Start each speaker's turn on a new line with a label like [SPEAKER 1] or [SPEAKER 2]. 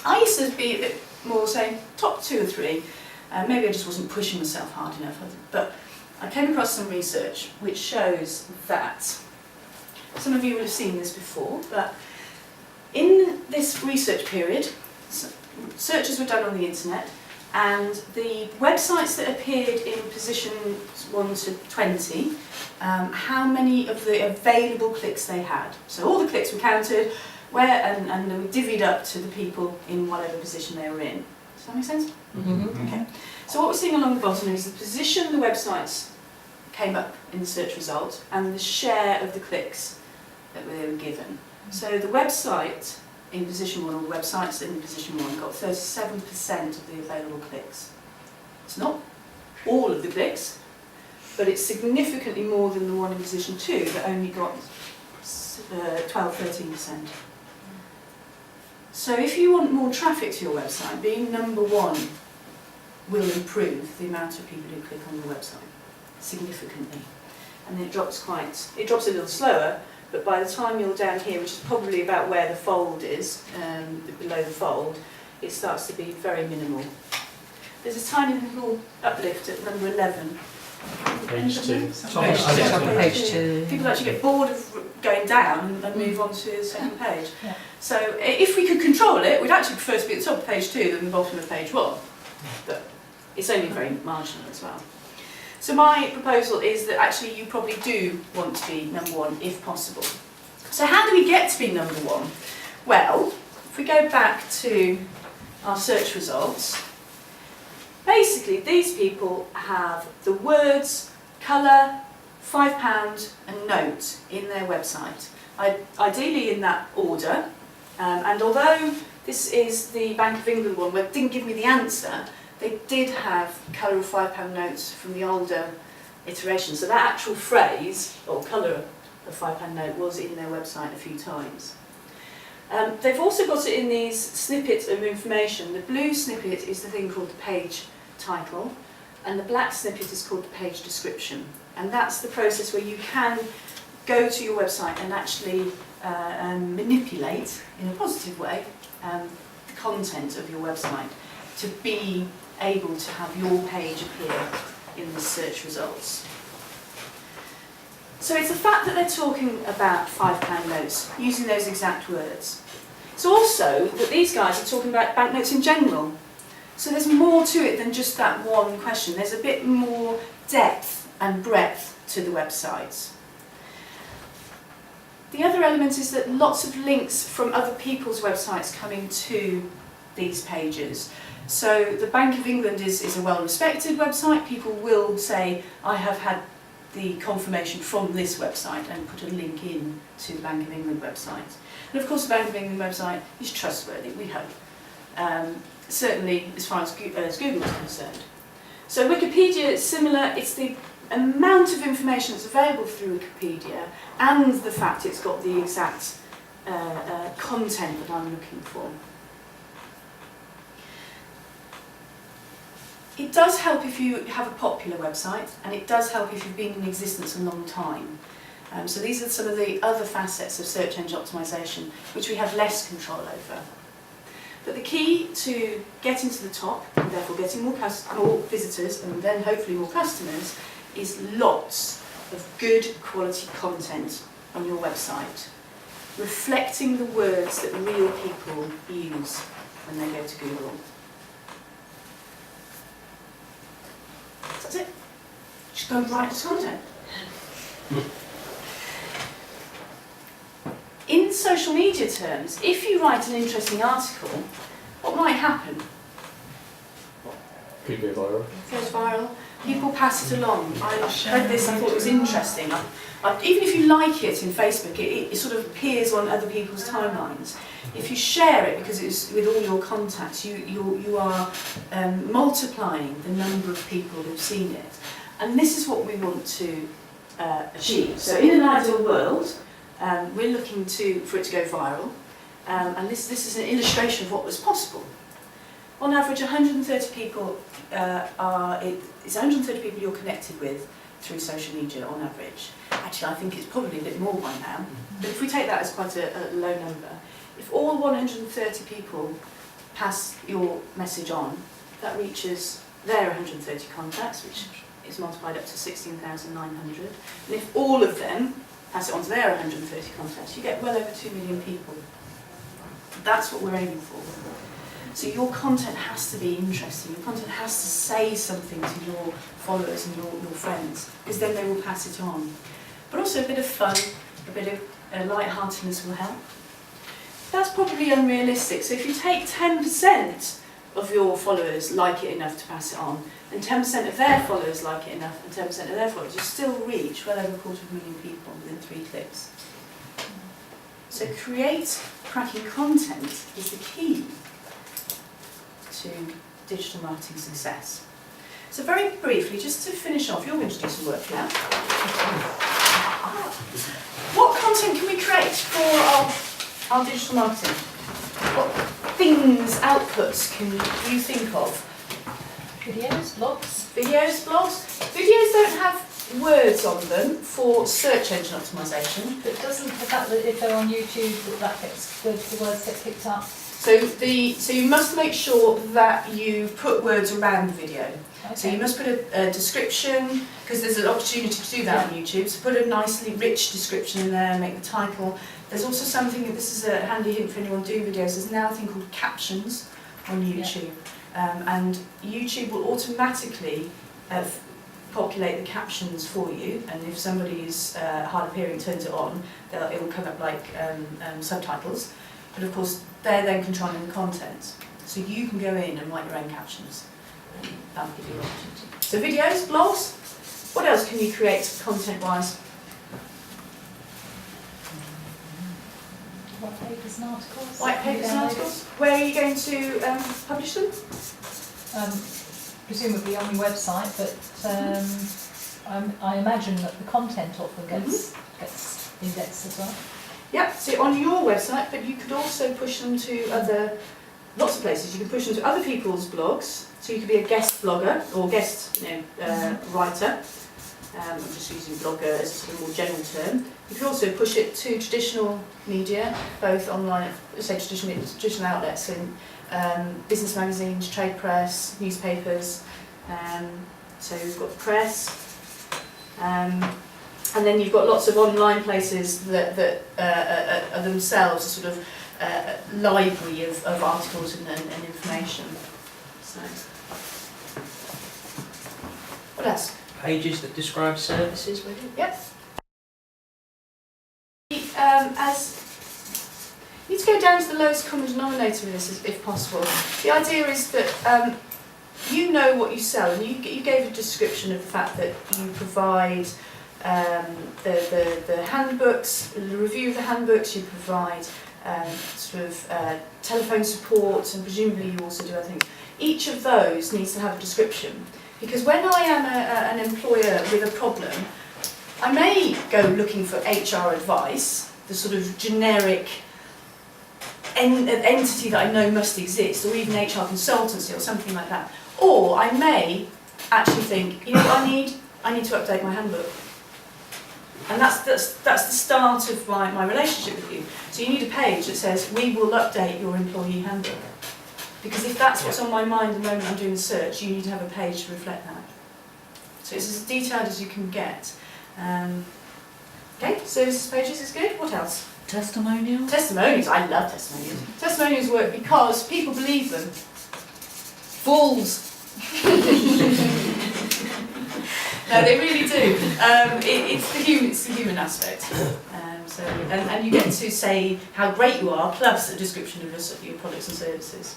[SPEAKER 1] I used to be a bit more saying top 2 or 3. Maybe I just wasn't pushing myself hard enough, but I came across some research which shows that, some of you will have seen this before, but in this research period, searches were done on the internet, and the websites that appeared in position 1 to 20, how many of the available clicks they had. So all the clicks were counted, and they were divvied up to the people in whatever position they were in. Does that make sense?
[SPEAKER 2] Mm-hmm.
[SPEAKER 1] Okay. So what we're seeing along the bottom is the position the websites came up in the search result and the share of the clicks that they were given. So the website in position 1, or websites in position 1, got 37% of the available clicks. It's not all of the clicks, but it's significantly more than the one in position 2 that only got 12–13%. So if you want more traffic to your website, being number 1 will improve the amount of people who click on your website significantly. And then it drops a little slower, but by the time you're down here, which is probably about where the fold is, below the fold, it starts to be very minimal. There's a tiny little uplift at number 11.
[SPEAKER 3] Page 2.
[SPEAKER 2] Page 2.
[SPEAKER 1] People actually get bored of going down and move on to the second page.
[SPEAKER 2] Yeah.
[SPEAKER 1] So if we could control it, we'd actually prefer to be at the top of page 2 than the bottom of page 1. But it's only very marginal as well. So my proposal is that actually you probably do want to be number 1 if possible. So how do we get to be number 1? Well, if we go back to our search results, basically these people have the words, colour, £5 and note in their website, ideally in that order. And although this is the Bank of England one, where it didn't give me the answer, they did have colour of £5 notes from the older iteration. So that actual phrase, or colour of £5 note, was in their website a few times. They've also got it in these snippets of information. The blue snippet is the thing called the page title, and the black snippet is called the page description. And that's the process where you can go to your website and actually manipulate, in a positive way, the content of your website to be able to have your page appear in the search results. So it's the fact that they're talking about £5 notes, using those exact words. It's also that these guys are talking about banknotes in general. So there's more to it than just that one question. There's a bit more depth and breadth to the websites. The other element is that lots of links from other people's websites coming to these pages. So the Bank of England is a well-respected website. People will say, I have had the confirmation from this website, and put a link in to the Bank of England website. And of course the Bank of England website is trustworthy, we hope. Certainly as far as Google is concerned. So Wikipedia is similar. It's the amount of information that's available through Wikipedia and the fact it's got the exact content that I'm looking for. It does help if you have a popular website, and it does help if you've been in existence a long time. So these are some of the other facets of search engine optimisation which we have less control over. But the key to getting to the top, and therefore getting more visitors and then hopefully more customers, is lots of good quality content on your website, reflecting the words that real people use when they go to Google. That's it. Just go and write the content. In social media terms, if you write an interesting article, what might happen?
[SPEAKER 3] Could go viral.
[SPEAKER 1] It goes viral. People pass it along. I read this, I thought it was interesting. Even if you like it in Facebook, it sort of appears on other people's timelines. If you share it, because it's with all your contacts, you are multiplying the number of people who've seen it. And this is what we want to achieve. So in an ideal world, we're looking for it to go viral, and this is an illustration of what was possible. On average, 130 people it's 130 people you're connected with through social media on average. Actually, I think it's probably a bit more by now, but if we take that as quite a low number, if all 130 people pass your message on, that reaches their 130 contacts, which is multiplied up to 16,900. And if all of them pass it on to their 130 contacts, you get well over 2 million people. That's what we're aiming for. So your content has to be interesting. Your content has to say something to your followers and your friends, because then they will pass it on. But also a bit of fun, a bit of light-heartedness will help. That's probably unrealistic. So if you take 10% of your followers like it enough to pass it on, and 10% of their followers like it enough, and 10% of their followers, you still reach well over 250,000 people within 3 clicks. So create cracking content is the key to digital marketing success. So very briefly, just to finish off, you're going to do some work now. What content can we create for our digital marketing? What things, outputs can you think of?
[SPEAKER 2] Videos, blogs.
[SPEAKER 1] Videos, blogs. Videos don't have words on them for search engine optimisation.
[SPEAKER 2] But doesn't the fact that if they're on YouTube, that gets the words get picked up?
[SPEAKER 1] So you must make sure that you put words around the video.
[SPEAKER 2] Okay.
[SPEAKER 1] So you must put a description, because there's an opportunity to do that on YouTube. So put a nicely rich description in there, make the title. There's also something, this is a handy hint for anyone doing videos, there's now a thing called captions on YouTube. And YouTube will automatically populate the captions for you, and if somebody is hard of hearing turns it on, it will come up like subtitles. But of course, they're then controlling the content. So you can go in and write your own captions. That will give you an opportunity. So videos, blogs, what else can you create content-wise?
[SPEAKER 2] White papers and articles.
[SPEAKER 1] White papers and articles. Where are you going to publish them?
[SPEAKER 2] Presumably on your website, but I imagine that the content often gets indexed as well.
[SPEAKER 1] Yep, so on your website, but you could also push them to lots of places. You can push them to other people's blogs. So you could be a guest blogger or guest writer. I'm just using blogger as a sort of more general term. You can also push it to traditional media, both online, say traditional outlets, in business magazines, trade press, newspapers. So you've got the press. And then you've got lots of online places that are themselves a sort of library of articles and information. So, what else?
[SPEAKER 3] Pages that describe services, maybe?
[SPEAKER 1] Yep. You need to go down to the lowest common denominator with this, if possible. The idea is that you know what you sell, and you gave a description of the fact that you provide the handbooks, the review of the handbooks, you provide telephone support, and presumably you also do other things. Each of those needs to have a description, because when I am an employer with a problem, I may go looking for HR advice, the sort of generic entity that I know must exist, or even HR consultancy or something like that. Or I may actually think, you know what I need to update my handbook. And that's the start of my relationship with you. So you need a page that says, we will update your employee handbook. Because if that's what's on my mind the moment I'm doing the search, you need to have a page to reflect that. So it's as detailed as you can get. Okay, services pages is good. What else?
[SPEAKER 2] Testimonials.
[SPEAKER 1] Testimonials. I love testimonials. Testimonials work because people believe them. Fools. No, they really do. It's the human aspect. And you get to say how great you are, plus a description of your products and services.